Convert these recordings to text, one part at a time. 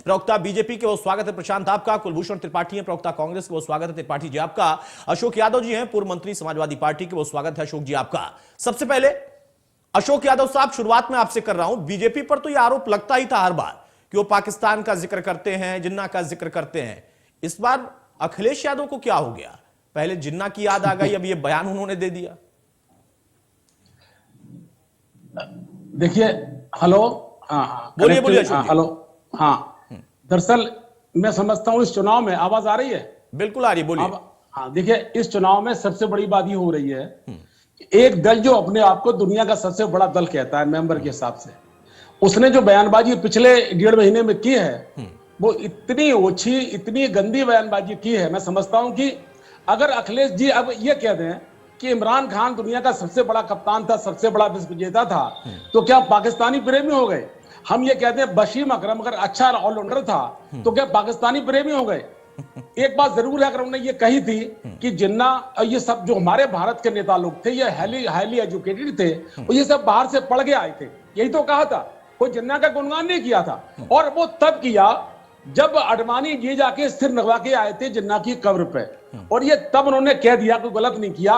प्रवक्ता बीजेपी के वो स्वागत है प्रशांत आपका, कुलभूषण त्रिपाठी है प्रवक्ता कांग्रेस के वो स्वागत है त्रिपाठी जी आपका, अशोक यादव जी हैं पूर्व मंत्री समाजवादी पार्टी के वो स्वागत है अशोक जी आपका। सबसे पहले अशोक यादव साहब, शुरुआत में आपसे कर रहा हूं, बीजेपी पर तो यह आरोप लगता ही था हर बार कि वो पाकिस्तान का जिक्र करते हैं, जिन्ना का जिक्र करते हैं। इस बार अखिलेश यादव को क्या हो गया? पहले जिन्ना की याद आ गई, अब ये बयान उन्होंने दे दिया। देखिए, हेलो, हाँ बोलिए बोलिए अशोक। हेलो, हाँ, दरअसल मैं समझता हूँ इस चुनाव में आवाज आ रही है? बिल्कुल आ रही है, बोलिए। हाँ, देखिए, इस चुनाव में सबसे बड़ी बात ये हो रही है, एक दल जो अपने आप को दुनिया का सबसे बड़ा दल कहता है मेंबर के हिसाब से, उसने जो बयानबाजी पिछले 1.5 महीने में की है, वो इतनी ओछी, इतनी गंदी बयानबाजी की है। मैं समझता हूं कि अगर अखिलेश जी अब ये कह दें कि इमरान खान दुनिया का सबसे बड़ा कप्तान था, सबसे बड़ा विश्व विजेता था, तो क्या पाकिस्तानी प्रेमी हो गए? हम ये कहते हैं वसीम अकरम अगर अच्छा ऑलराउंडर था तो क्या पाकिस्तानी प्रेमी हो गए? एक बात जरूर है, अगर उन्होंने ये कही थी कि जिन्ना ये सब जो हमारे भारत के नेता लोग थे, ये हाईली एजुकेटेड थे, और ये सब बाहर से पढ़ के आए थे, यही तो कहा था। कोई जिन्ना का गुणगान नहीं किया था, और वो तब किया जब अडवाणी जी जाके स्थिर नगवा के आए थे जिन्ना की कब्र पे, और ये तब उन्होंने कह दिया, कोई गलत नहीं किया।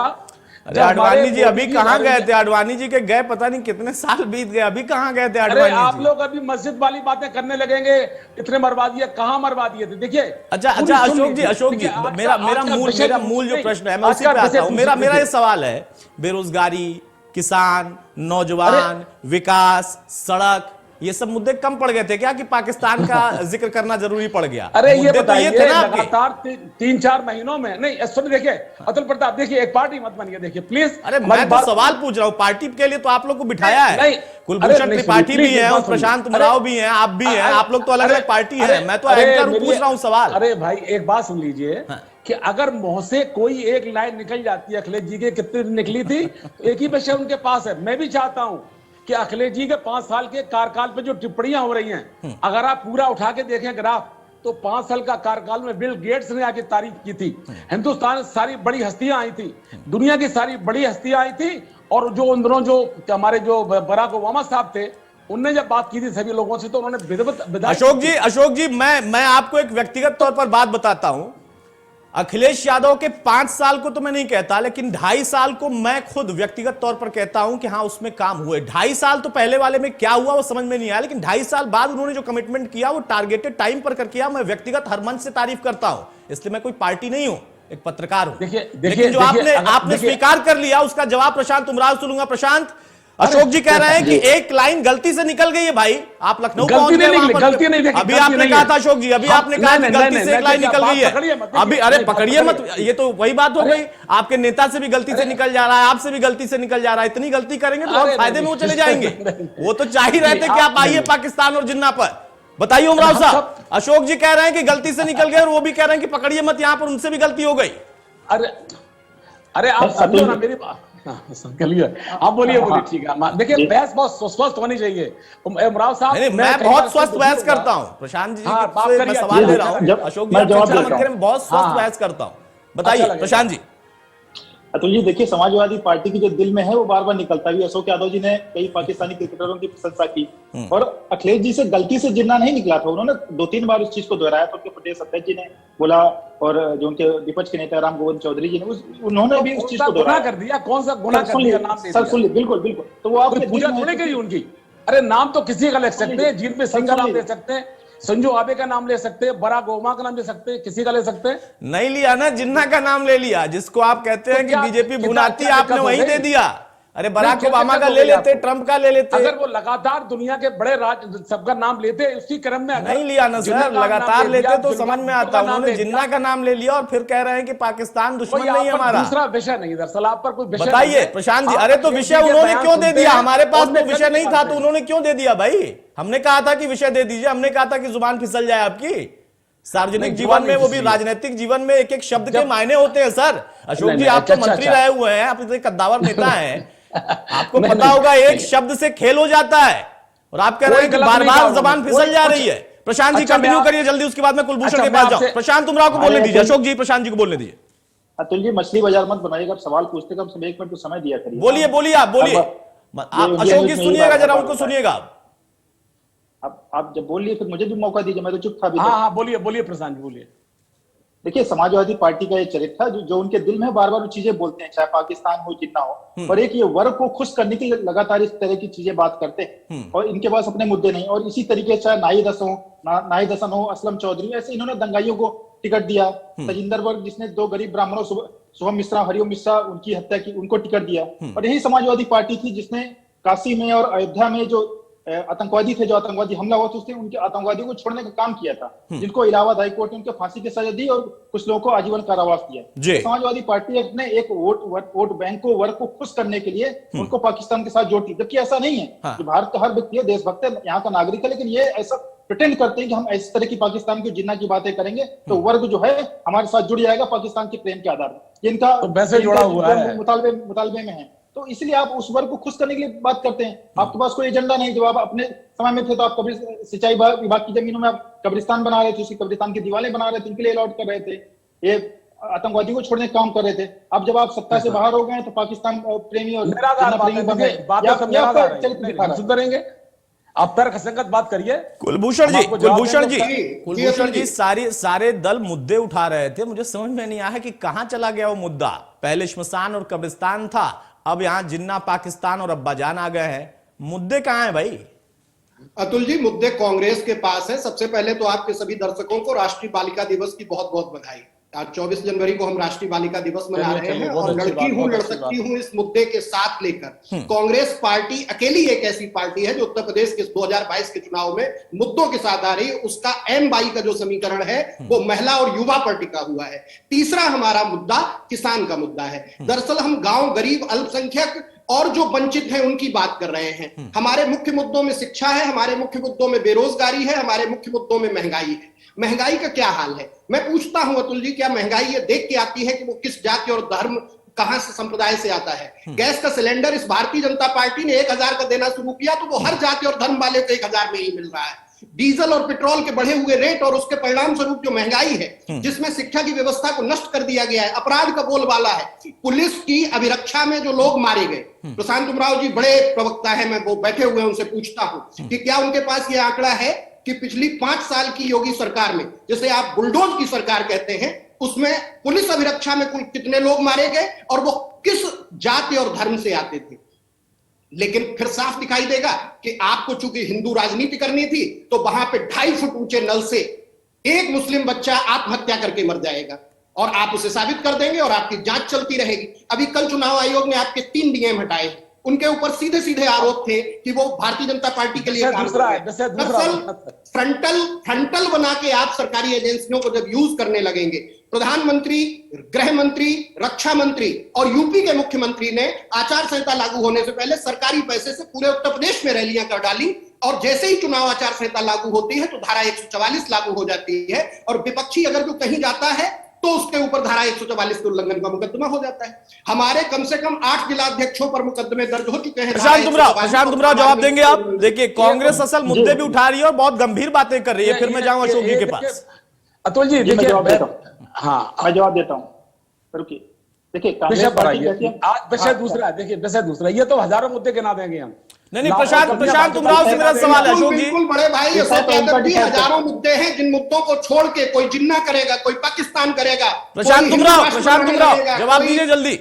अरे आडवाणी जी अभी कहां गए थे? आडवाणी जी के गए पता नहीं कितने साल बीत गए, अभी कहां गए थे आडवाणी जी? आप लोग अभी मस्जिद वाली बातें करने लगेंगे, इतने मरवा दिए, कहां मरवा दिए थे? देखिए, अच्छा अशोक जी, मेरा मूल जो प्रश्न है मैं उसी पे आता हूं। मेरा ये सवाल है, बेरोजगारी, किसान, नौजवान, विकास, सड़क, ये सब मुद्दे कम पड़ गए थे क्या कि पाकिस्तान का जिक्र करना जरूरी पड़ गया? अरे ये बताइए, थे ना लगातार 3-4 महीनों में नहीं, देखिए अतुल प्रताप, देखिए एक पार्टी मत बनिए, देखिए प्लीज। अरे मैं तो सवाल पूछ रहा हूँ, पार्टी के लिए तो आप लोग को बिठाया है, कुलभूषण त्रिपाठी भी है और प्रशांत उमराव भी हैं, आप भी हैं, आप लोग तो अलग अलग पार्टी है, मैं तो एंकर पूछ रहा हूँ सवाल। अरे भाई एक बात सुन लीजिए, कि अगर मुंह से कोई एक लाइन निकल जाती है, अखिलेश जी के कितनी निकली थी, एक ही विषय उनके पास है। मैं भी चाहता हूं कि अखिलेश जी के 5 साल के कार्यकाल पे जो टिप्पणियां हो रही हैं, अगर आप पूरा उठा के देखें ग्राफ, तो 5 साल का कार्यकाल में बिल गेट्स ने आके तारीफ की थी, हिंदुस्तान से सारी बड़ी हस्तियां आई थी, दुनिया की सारी बड़ी हस्तियां आई थी, और जो उन दिनों जो हमारे जो बराक ओबामा साहब थे, उनने जब बात की थी सभी लोगों से, तो उन्होंने अशोक जी मैं आपको एक व्यक्तिगत तौर पर बात बताता हूं। अखिलेश यादव के 5 साल को तो मैं नहीं कहता, लेकिन 2.5 साल को मैं खुद व्यक्तिगत तौर पर कहता हूं कि हां उसमें काम हुए। 2.5 साल तो पहले वाले में क्या हुआ वो समझ में नहीं आया, लेकिन 2.5 साल बाद उन्होंने जो कमिटमेंट किया वो टारगेटेड टाइम पर कर किया। मैं व्यक्तिगत हर मंच से तारीफ करता हूं, इसलिए मैं कोई पार्टी नहीं हूं, एक पत्रकार हूं। लेकिन जो आपने स्वीकार कर लिया उसका जवाब प्रशांत उमराव से लूंगा। प्रशांत, अशोक जी कह रहे हैं कि एक लाइन गलती से निकल गई है भाई, आप लखनऊ पहुंच गए, अभी आपने कहा था अशोक जी, अभी आपने कहा कि गलती से एक लाइन निकल गई है अभी। अरे पकड़िए मत, ये तो वही बात हो गई, आपके नेता से भी गलती से निकल जा रहा है, आपसे भी गलती से निकल जा रहा है। इतनी गलती करेंगे तो आप फायदे में वो चले जाएंगे। वो तो चाह ही रहे थे कि आप आइए पाकिस्तान और जिन्ना पर। बताइए उमराव साहब, अशोक जी कह रहे हैं कि गलती से निकल गए और वो भी कह रहे हैं कि पकड़िए मत, यहां पर उनसे भी गलती हो गई। अरे आप समझो ना मेरी बात, आप बोलिए ठीक है। देखिए बहस बहुत स्वस्थ होनी चाहिए उमराव साहब। मैं बहुत स्वस्थ बहस करता हूं प्रशांत जी, मैं सवाल ले रहा हूं। अशोक जी मैं बहुत स्वस्थ बहस करता हूं, बताइए प्रशांत जी। अतुल जी, देखिए समाजवादी पार्टी की जो दिल में है वो बार बार निकलता है। अशोक यादव जी ने कई पाकिस्तानी क्रिकेटरों की प्रशंसा की, और अखिलेश जी से गलती से जिन्ना नहीं निकला था, उन्होंने 2-3 बार उस चीज को दोहराया। तो पटेल सत्य जी ने बोला, और जो उनके विपक्ष के नेता राम गोविंद चौधरी जी ने उन्होंने भी उस चीज को दोहराया। कर दिया, कौन सा गुनाह कर दिया? नाम सर सुन ली, बिल्कुल बिल्कुल। तो वो आपने पूजा थोड़ी करी उनकी। अरे नाम तो किसी का ले सकते हैं, जीत में सिंह का नाम ले सकते हैं, संजू आबे का नाम ले सकते हैं, बराक ओबामा का नाम ले सकते हैं, किसी का ले सकते हैं। नहीं लिया ना, जिन्ना का नाम ले लिया, जिसको आप कहते हैं कि बीजेपी भुनाती, आपने वही दे दिया। अरे बराक ओबामा का ले लेते, ट्रंप का ले लेते। अगर वो लगातार दुनिया के बड़े सबका नाम लेते, उसी क्रम में नहीं लिया ना सर, लगातार लेते तो समझ में आता। उन्होंने जिन्ना का नाम ले लिया और फिर कह रहे हैं कि पाकिस्तान दुश्मन नहीं हमारा। दूसरा विषय नहीं, दरअसल आप पर कोई विषय बताइए प्रशांत जी। अरे तो विषय उन्होंने क्यों दे दिया? हमारे पास तो विषय नहीं था, तो उन्होंने क्यों दे दिया भाई? हमने कहा था कि विषय दे दीजिए, हमने कहा था कि जुबान फिसल जाए आपकी। सार्वजनिक जीवन में, वो भी राजनीतिक जीवन में, एक एक शब्द के मायने होते हैं सर। अशोक जी आप तो मंत्री रहे हुए हैं, आप इतने कद्दावर नेता हैं, आपको पता होगा एक शब्द से खेल हो जाता है, और आप कह रहे हैं कि बार बार जबान फिसल जा रही है। प्रशांत जी कंटिन्यू करिए जल्दी, उसके बाद मैं कुलभूषण के पास जाऊं। प्रशांत उमराव को बोलने दीजिए, अशोक जी प्रशांत जी को बोलने दीजिए। अतुल जी मछली बाजार मत बनाइएगा, आप सवाल पूछते कम से 1 मिनट तो समय दिया करिए। बोलिए बोलिए, आप बोलिए। अशोक जी सुनिएगा जरा, उनको सुनिएगा। आप जब बोल लिए फिर मुझे भी मौका दीजिए, मैं तो चुप था अभी हाँ तक। हाँ बोलिए बोलिए प्रशांत जी बोलिए। देखिए, समाजवादी पार्टी का ये चरित्र था जो उनके दिल में बार बार वो चीजें बोलते हैं, चाहे पाकिस्तान हो जितना हो, और एक ये वर्ग को खुश करने के लिए लगातार इस तरह की चीजें बात करते हैं, और इनके पास अपने मुद्दे नहीं। और इसी तरीके से चाहे नाहिद हसन हो, असलम चौधरी, ऐसे इन्होंने दंगाइयों को टिकट दिया। तजिंदर वर्ग जिसने 2 गरीब ब्राह्मणों शुभम मिश्रा, हरिओम मिश्रा, उनकी हत्या की, उनको टिकट दिया। और यही समाजवादी पार्टी थी जिसने काशी में और अयोध्या में जो आतंकवादी थे, जो आतंकवादी हमला हुआ था, उसने उनके आतंकवादियों को छोड़ने का काम किया था, जिनको इलाहाबाद हाईकोर्ट ने उनके फांसी की सजा दी और कुछ लोगों को आजीवन कारावास दिया। तो समाजवादी पार्टी ने एक वोट बैंक को, वर्ग को खुश करने के लिए उनको पाकिस्तान के साथ जोड़ दी, जबकि ऐसा नहीं है। कि भारत का हर व्यक्ति है, देशभक्त है, यहाँ का नागरिक है, लेकिन ये ऐसा प्रिटेंड करते हैं कि हम इस तरह की पाकिस्तान की जिन्ना की बातें करेंगे तो वर्ग जो है हमारे साथ जुड़ जाएगा पाकिस्तान के प्रेम के आधार पर। इनका तो वैसे जुड़ा हुआ है, मुतालबे में है। तो इसलिए आप उस वर्ग को खुश करने के लिए बात करते हैं। आपके पास कोई एजेंडा नहीं। जब आप अपने समय में थे तो आप सिंचाई विभाग की जमीनों में आप कब्रिस्तान बना रहे थे, उसी कब्रिस्तान की दीवारें बना रहे थे, उनके लिए अलॉट कर रहे थे, ये आतंकवादी को छोड़ने का काम कर रहे थे। अब जब आप सत्ता से बाहर हो गए तो पाकिस्तान प्रेमी और सुधरेंगे। आप तर्क संगत बात करिए। कुलभूषण जी सारे दल मुद्दे उठा रहे थे, मुझे समझ में नहीं आया कि कहां चला गया वो मुद्दा। पहले श्मशान और कब्रिस्तान था, अब यहां जिन्ना पाकिस्तान और अब्बाजान आ गए हैं। मुद्दे कहां हैं भाई? अतुल जी, मुद्दे कांग्रेस के पास है। सबसे पहले तो आपके सभी दर्शकों को राष्ट्रीय बालिका दिवस की बहुत बहुत बधाई। आज 24 जनवरी को हम राष्ट्रीय बालिका दिवस मना रहे हैं और लड़की हूं लड़ सकती हूं इस मुद्दे के साथ लेकर कांग्रेस पार्टी अकेली एक ऐसी पार्टी है जो उत्तर प्रदेश के 2022 के चुनाव में मुद्दों के साथ आ रही है। उसका M22 का जो समीकरण है वो महिला और युवा पर टिका हुआ है। तीसरा हमारा मुद्दा किसान का मुद्दा है। दरअसल हम गांव, गरीब, अल्पसंख्यक और जो वंचित हैं उनकी बात कर रहे हैं। हमारे मुख्य मुद्दों में शिक्षा है, हमारे मुख्य मुद्दों में बेरोजगारी है, हमारे मुख्य मुद्दों में महंगाई है। महंगाई का क्या हाल है? मैं पूछता हूं अतुल जी, क्या महंगाई ये देख के आती है कि वो किस जाति और धर्म, कहां से संप्रदाय से आता है? गैस का सिलेंडर इस भारतीय जनता पार्टी ने 1000 का देना शुरू किया तो वो हर जाति और धर्म वाले को 1000 में ही मिल रहा है। डीजल और पेट्रोल के बढ़े हुए रेट और उसके परिणाम स्वरूप जो महंगाई है, जिसमें शिक्षा की व्यवस्था को नष्ट कर दिया गया है, अपराध का बोलबाला है, पुलिस की अभिरक्षा में जो लोग मारे गए। प्रशांत उमराव जी बड़े प्रवक्ता है, मैं वो बैठे हुए हैं, उनसे पूछता हूं कि क्या उनके पास ये आंकड़ा है कि पिछली 5 साल की योगी सरकार में, जिसे आप बुलडोज की सरकार कहते हैं, उसमें पुलिस अभिरक्षा में कुल कितने लोग मारे गए और वो किस जाति और धर्म से आते थे? लेकिन फिर साफ दिखाई देगा कि आपको चूंकि हिंदू राजनीति करनी थी तो वहां पे 2.5 फुट ऊंचे नल से एक मुस्लिम बच्चा आत्महत्या करके मर जाएगा और आप उसे साबित कर देंगे और आपकी जांच चलती रहेगी। अभी कल चुनाव आयोग ने आपके 3 डीएम हटाए, उनके ऊपर सीधे सीधे आरोप थे कि वो भारतीय जनता पार्टी के लिए काम कर रहे हैं। फ्रंटल बना के आप सरकारी एजेंसियों को जब यूज करने लगेंगे, प्रधानमंत्री, गृह मंत्री, रक्षा मंत्री और यूपी के मुख्यमंत्री ने आचार संहिता लागू होने से पहले सरकारी पैसे से पूरे उत्तर प्रदेश में रैलियां कर डाली और जैसे ही चुनाव आचार संहिता लागू होती है तो धारा 144 लागू हो जाती है और विपक्षी अगर जो कहीं जाता है तो उसके ऊपर धारा 144 के उल्लंघन का मुकदमा हो जाता है। हमारे कम से कम 8 जिलाध्यक्षों पर मुकदमे दर्ज हो चुके हैं। प्रशांत तुमराव जवाब देंगे आप? देखिए, कांग्रेस असल मुद्दे भी उठा रही है और बहुत गंभीर बातें कर रही है। फिर मैं जाऊं अशोक जी के पास। अतुल जी देखिए, हाँ मैं जवाब देता हूं। रुकिए, देखिए कांग्रेस पार्टी कहती है आज विषय दूसरा है। देखिए विषय दूसरा, ये तो हजारों मुद्दे गिना देंगे हम। नहीं, प्रशांत तुमराव से मेरा सवाल है अशोक जी। बिल्कुल बड़े भाई, हजारों मुद्दे हैं जिन मुद्दों को छोड़ के कोई जिन्ना करेगा, कोई पाकिस्तान करेगा। प्रशांत तुमराव जवाब दीजिए जल्दी।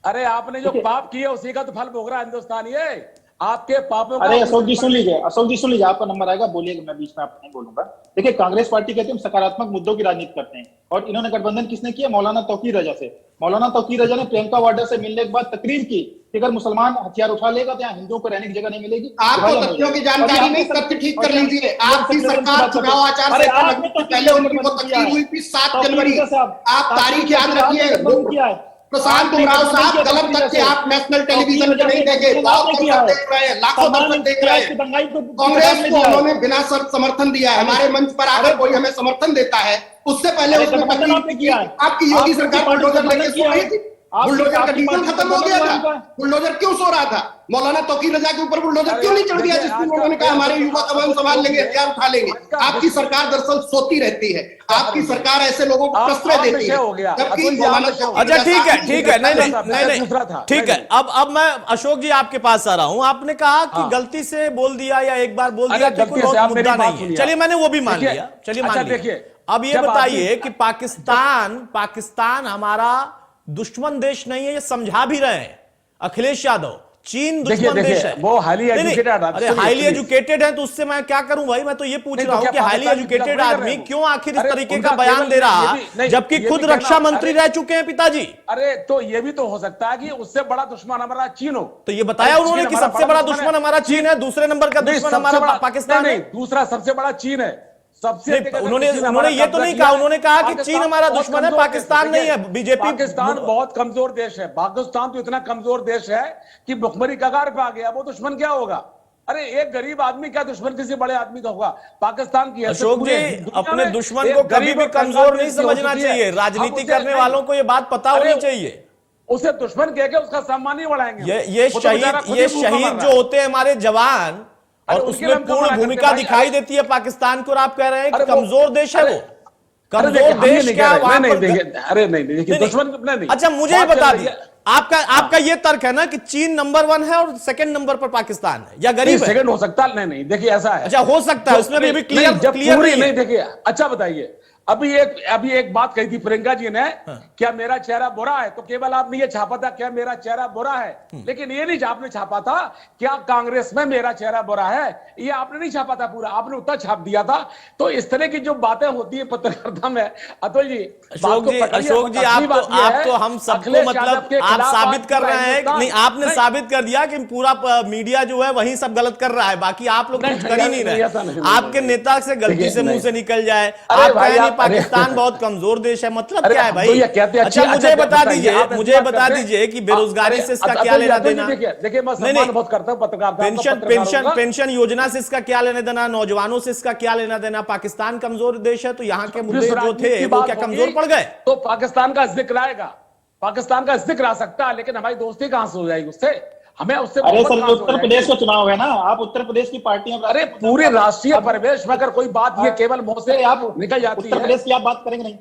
अरे आपने जो पाप किए उसी का तो फल भोग रहा है हिंदुस्तान। ये आपके पापों का। अरे अशोक जी सुन लीजिए, आपका नंबर आएगा, बोलिएगा, मैं बीच में आप नहीं बोलूंगा। देखिए, कांग्रेस पार्टी कहती है हम सकारात्मक मुद्दों की राजनीति करते हैं और इन्होंने गठबंधन किसने किया? मौलाना तौकीर रजा से। मौलाना तौकीर रजा ने प्रियंका वाड्रा से मिलने के बाद तकरीर की कि अगर मुसलमान हथियार उठा लेगा तो यहाँ हिंदुओं को रहने की जगह नहीं मिलेगी। आपको तथ्यों की जानकारी नहीं, तथ्य ठीक कर लीजिए। आपकी सरकार चुनाव आचार संहिता लगने से पहले उनकी वो तकरीर हुई थी 7 जनवरी। आप तारीख याद रखिए। प्रशांत उमराव साहब, गलत तथ्य आप नेशनल टेलीविजन पे नहीं देंगे, देख रहे हैं, लाखों दर्शक देख रहे हैं। कांग्रेस को उन्होंने बिना शर्त समर्थन दिया है। हमारे मंच पर आकर कोई हमें समर्थन देता है, उससे पहले आपकी योगी सरकार बुलडोजर लेके सो रही थी। बुलडोजर का डीजल खत्म हो गया था, बुलडोजर क्यों सो रहा था? मौलाना तौकीर रजा के ऊपर बुलडोजर क्यों नहीं चढ़ गया, जिसमें उन्होंने कहा हमारे युवा कमान संभाल लेंगे, हथियार उठा लेंगे? आपकी सरकार दरअसल सोती रहती है, आपकी सरकार ऐसे लोगों को प्रश्रय देती है, जबकि मौलाना। अच्छा ठीक है, नहीं, ठीक है। अब मैं अशोक जी आपके पास आ रहा हूं। आपने कहा कि गलती से बोल दिया या एक बार बोल दिया, कोई मुद्दा नहीं है, चलिए मैंने वो भी मान लिया, चलिए मान लिया। अब ये बताइए कि पाकिस्तान हमारा दुश्मन देश नहीं है, ये समझा भी रहे हैं अखिलेश यादव। चीन दुश्मन देश है, वो हाईली एजुकेटेड। अरे हाईली एजुकेटेड है तो उससे मैं क्या करूं भाई? मैं तो ये पूछ रहा हूं कि हाईली एजुकेटेड आदमी क्यों आखिर इस तरीके का बयान दे रहा, जबकि खुद रक्षा मंत्री रह चुके हैं पिताजी। अरे तो ये भी तो हो सकता है कि उससे बड़ा दुश्मन हमारा चीन हो। तो ये बताया उन्होंने कि सबसे बड़ा दुश्मन हमारा चीन है, दूसरे नंबर का दुश्मन हमारा पाकिस्तान है। दूसरा सबसे बड़ा चीन है। सबसे उन्होंने ये तो नहीं कहा, उन्होंने कहा कि चीन हमारा दुश्मन है, पाकिस्तान नहीं है। बीजेपी पाकिस्तान बहुत कमजोर देश है, पाकिस्तान तो इतना कमजोर देश है कि भुखमरी कगार पे आ गया, वो दुश्मन क्या होगा? अरे एक गरीब आदमी क्या दुश्मन किसी बड़े आदमी का होगा? पाकिस्तान की अशोक जी अपने दुश्मन को कभी भी कमजोर नहीं समझना चाहिए, राजनीति करने वालों को ये बात पता होनी चाहिए। उसे दुश्मन कह के उसका सम्मान नहीं बढ़ाएंगे। ये शहीद जो होते हैं हमारे जवान, और उसमें पूर्ण भूमिका दिखाई देती है पाकिस्तान को, और आप कह रहे हैं कि कमजोर देश है वो। कमजोर देश क्या? अरे नहीं देखिए दुश्मन नहीं। अच्छा मुझे बता दिया, आपका ये तर्क है ना कि चीन नंबर 1 है और सेकंड नंबर पर पाकिस्तान है, या गरीब है? सेकंड हो सकता है, नहीं देखिए ऐसा है। अच्छा हो सकता है, उसमें भी क्लियर नहीं देखिए। अच्छा बताइए, अभी एक बात कही थी प्रियंका जी ने, क्या मेरा चेहरा बुरा है? तो केवल आपने ये छापा था क्या मेरा चेहरा बुरा है, लेकिन ये नहीं आपने छापा था क्या कांग्रेस में मेरा चेहरा बुरा है, ये आपने नहीं छापा था पूरा, आपने उतना छाप दिया था। तो इस तरह की जो बातें होती है पत्रकारिता में, अतुल जी अशोक जी आप तो हम सबको मतलब आप साबित कर रहे हैं, नहीं आपने साबित कर दिया कि पूरा मीडिया जो है वही सब गलत कर रहा है, बाकी आप लोग कुछ कर ही नहीं रहे। आपके नेता से गलती से मुंह से निकल जाए, आप कहें पाकिस्तान बहुत कमजोर देश है, मतलब क्या है भाई? अच्छा मुझे बता दीजिए कि बेरोजगारी से इसका क्या लेना देना? देखिए मैं सम्मान बहुत करता हूं पत्रकार, पेंशन योजना से इसका क्या लेना देना? नौजवानों से इसका क्या लेना देना? पाकिस्तान कमजोर देश है तो यहाँ के मुद्दे जो थे वो क्या कमजोर पड़ गए? तो पाकिस्तान का जिक्र आएगा, पाकिस्तान का जिक्र आ सकता है, लेकिन हमारी दोस्ती कहां से हो जाएगी उससे? हमें उससे अरे सर उत्तर प्रदेश का चुनाव है ना, आप उत्तर प्रदेश की पार्टियां। अरे पूरे राष्ट्रीय परिवेश में अगर कोई बात ये केवल मुंह से आप निकल जाती है, उत्तर प्रदेश की आप बात करेंगे नहीं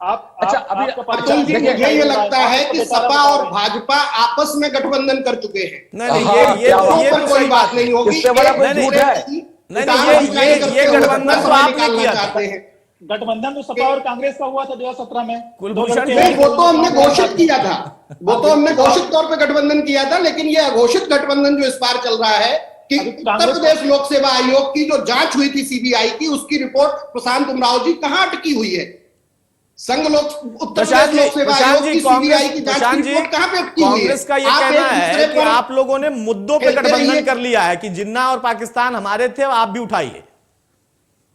आप? अच्छा अभी मुझे ये लगता है कि सपा और भाजपा आपस में गठबंधन कर चुके हैं। नहीं ये कोई बात नहीं होगी, इससे बड़ा कोई झूठ है? नहीं ये गठबंधन तो आपने किया था। गठबंधन तो सपा और कांग्रेस का हुआ था 2017 में। कुलभूषण नहीं वो तो हमने घोषित किया था, वो तो हमने घोषित तौर पे गठबंधन किया था, लेकिन ये अघोषित गठबंधन जो इस बार चल रहा है कि उत्तर प्रदेश लोक सेवा आयोग की जो जांच हुई थी सीबीआई की, उसकी रिपोर्ट प्रशांत उमराव जी कहां अटकी हुई है? संघ उत्तर प्रदेश लोक सेवा आयोग की सीबीआई की जांच की रिपोर्ट कहां पे अटकी हुई है? कांग्रेस का ये कहना है कि आप लोगों ने मुद्दों पे गठबंधन कर लिया है कि जिन्ना और पाकिस्तान हमारे थे, आप भी उठाइए।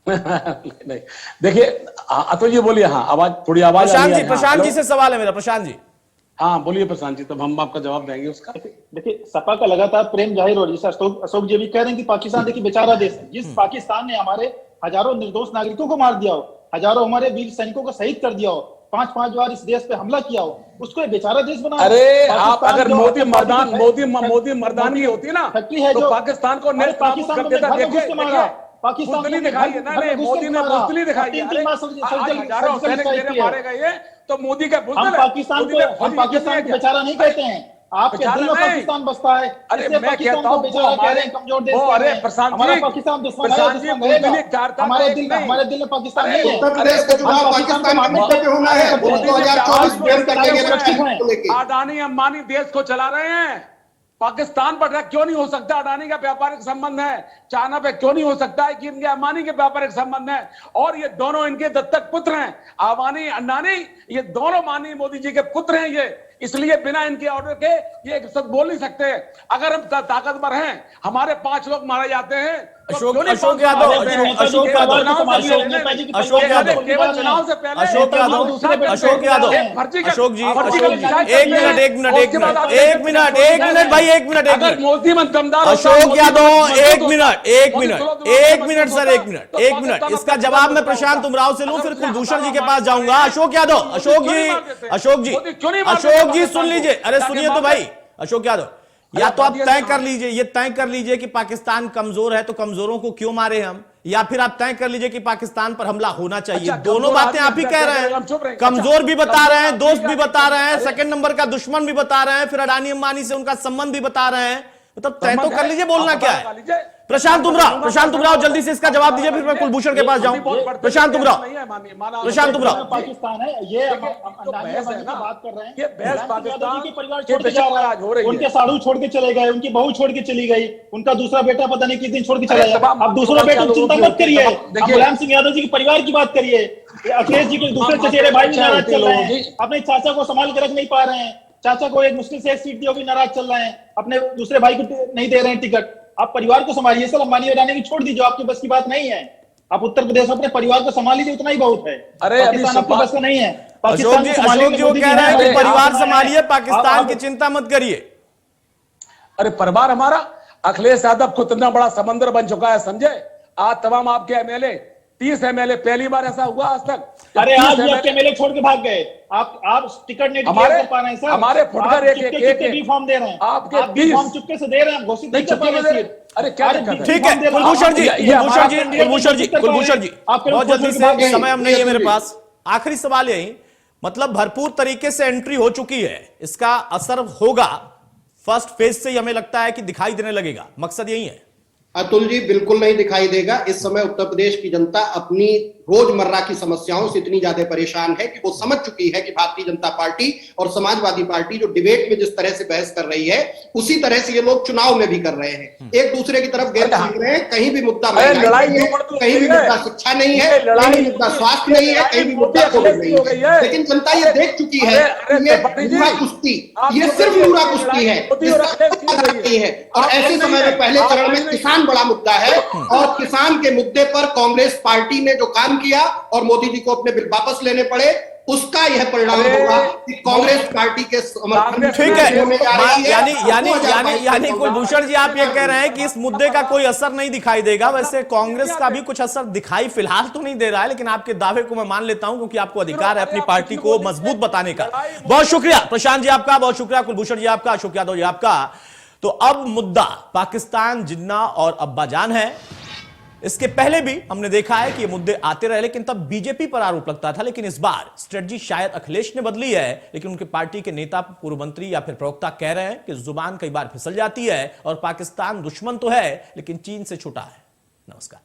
नहीं देखिए अतुल जी बोलिए। हाँ आवाज थोड़ी आवाज प्रशांत जी से सवाल है मेरा। प्रशांत जी हाँ बोलिए प्रशांत जी, तब हम आपका जवाब देंगे उसका। देखिए सपा का लगातार प्रेम जाहिर हो, जैसे अशोक जी भी कह रहे हैं कि पाकिस्तान देखिए बेचारा देश है, जिस पाकिस्तान ने हमारे हजारों निर्दोष नागरिकों को मार दिया हो, हजारों हमारे वीर सैनिकों को शहीद कर दिया हो, 5-5 बार इस देश पे हमला किया हो, उसको एक बेचारा देश बना। अरे आप अगर मोदी मर्दानगी होती ना तो पाकिस्तान को पाकिस्तान कर देता। पाकिस्तान दिखाई ना, मोदी ने बुज़दिली दिखाई, हजारों सैनिक मारे गए तो मोदी का हम पाकिस्तान को बेचारा नहीं कहते हैं, आपके दिल में पाकिस्तान बसता है। अरे मैं कहता हूं कमजोर देश, अरे प्रशांत जी पाकिस्तान दुश्मन हमारे दिल में पाकिस्तान नहीं है। उत्तर प्रदेश का चुनाव पाकिस्तान के मुद्दे पे होना है। 2024 अडानी अंबानी देश को चला रहे हैं, पाकिस्तान पर क्यों नहीं हो सकता? अडानी का व्यापारिक संबंध है, चाइना पे क्यों नहीं हो सकता है कि इनके अंबानी के व्यापारिक संबंध है? और ये दोनों इनके दत्तक पुत्र हैं, अंबानी अंडानी, ये दोनों माननीय मोदी जी के पुत्र हैं ये, इसलिए बिना इनके ऑर्डर के ये सब बोल नहीं सकते। अगर हम ताकतवर हैं, हमारे 5 लोग मारे जाते हैं अशोक यादव, अशोक यादव, भाई, एक मिनट, अशोक यादव, एक मिनट सर, एक मिनट, इसका जवाब मैं प्रशांत उमराव से लूं, फिर कुलभूषण जी के पास जाऊंगा। अशोक यादव, अशोक जी सुन लीजिए, अरे सुनिए तो भाई। अशोक यादव, या तो आप तय कर लीजिए, ये तय कर लीजिए कि पाकिस्तान कमजोर है तो कमजोरों को क्यों मारे हम, या फिर आप तय कर लीजिए कि पाकिस्तान पर हमला होना चाहिए। दोनों बातें आप ही कह रहे हैं, कमजोर भी बता रहे हैं, दोस्त भी बता रहे हैं, सेकंड नंबर का दुश्मन भी बता रहे हैं, फिर अडानी अंबानी से उनका संबंध भी बता रहे हैं। मतलब तय तो कर लीजिए, बोलना क्या है। प्रशांत उमराव जल्दी से इसका जवाब दीजिए, फिर मैं कुलभूषण के पास जाऊं। प्रशांत उमराव, पाकिस्तान है ये, बात कर रहे हैं, ये बहस पाकिस्तान के परिवार छोड़ के जा रहा है, उनके साड़ू छोड़ के चले गए, उनकी बहू छोड़ के चली गई, उनका दूसरा बेटा पता नहीं किस दिन छोड़ के चला गया। अब दूसरा बेटा चिंता मत करिए, मुलायम सिंह यादव जी के परिवार की बात करिए। अखिलेश जी के दूसरे चचेरे भाई नाराज चल रहे हैं, अपने चाचा को संभाल के रख नहीं पा रहे हैं, चाचा को एक मुश्किल से एक सीट दी, वो भी नाराज चल रहे हैं, अपने दूसरे भाई को नहीं दे रहे हैं टिकट। आप परिवार को संभालिए सर, अंबानी अडानी की छोड़ दीजिए, आपकी बस की बात नहीं है। आप उत्तर प्रदेश में अपने परिवार को संभाल लीजिए, उतना ही बहुत है। अरे पाकिस्तान आपकी बस का नहीं है। अशोक जी कह रहे हैं कि परिवार संभालिए, पाकिस्तान की चिंता मत करिए। अरे परिवार हमारा, अखिलेश यादव खुद इतना बड़ा समंदर बन चुका है संजय। आज तमाम आपके एमएलए, 30 एमएलए, पहली बार ऐसा हुआ आज तक। अरे आज भी आपके एमएलए छोड़ के भाग गए, आप टिकट नहीं हमारे कर पा रहे हैं सर। हमारे फुटकर एक फॉर्म दे रहे हैं, आपके फॉर्म चुपके से दे रहे हैं, घोषित नहीं कर पा रहे। अरे क्या ठीक है कुलभूषण जी, बहुत जल्दी से, समय हम नहीं है मेरे पास। आखिरी सवाल यही, मतलब भरपूर तरीके से एंट्री हो चुकी है, इसका असर होगा फर्स्ट फेज से ही हमें लगता है कि दिखाई देने लगेगा, मकसद यही है। अतुल जी बिल्कुल नहीं दिखाई देगा। इस समय उत्तर प्रदेश की जनता अपनी रोजमर्रा की समस्याओं से इतनी ज्यादा परेशान है कि वो समझ चुकी है कि भारतीय जनता पार्टी और समाजवादी पार्टी जो डिबेट में जिस तरह से बहस कर रही है, उसी तरह से ये लोग चुनाव में भी कर रहे हैं। एक दूसरे की तरफ गेंद फेंक रहे हैं। कहीं भी मुद्दा महंगाई नहीं है, कहीं भी मुद्दा शिक्षा नहीं है, कहीं भी मुद्दा स्वास्थ्य नहीं है, कहीं भी मुद्दा कोविड नहीं है। लेकिन जनता ये देख चुकी है ये नूरा कुश्ती, ये सिर्फ नूरा कुश्ती है, और ऐसे समय में पहले चरण में किसान बड़ा मुद्दा है, और किसान के मुद्दे पर कांग्रेस पार्टी ने जो काम किया और मोदी जी को अपने बिल वापस लेने पड़े, उसका यह परिणाम होगा कि कांग्रेस पार्टी के समर्थन। ठीक है, यानी कुलभूषण जी आप ये कह रहे हैं कि इस मुद्दे का कोई असर नहीं दिखाई देगा। वैसे कांग्रेस का भी कुछ असर दिखाई फिलहाल तो नहीं दे रहा है, लेकिन आपके दावे को मैं मान लेता हूं क्योंकि आपको अधिकार है अपनी पार्टी को मजबूत बताने का। बहुत शुक्रिया प्रशांत जी आपका, बहुत शुक्रिया कुलभूषण जी आपका, अशोक यादव जी आपका। तो अब मुद्दा पाकिस्तान, जिन्ना और अब्बाजान है। इसके पहले भी हमने देखा है कि ये मुद्दे आते रहे, लेकिन तब बीजेपी पर आरोप लगता था। लेकिन इस बार स्ट्रेटजी शायद अखिलेश ने बदली है, लेकिन उनके पार्टी के नेता, पूर्व मंत्री या फिर प्रवक्ता कह रहे हैं कि जुबान कई बार फिसल जाती है और पाकिस्तान दुश्मन तो है लेकिन चीन से छुटा है। नमस्कार।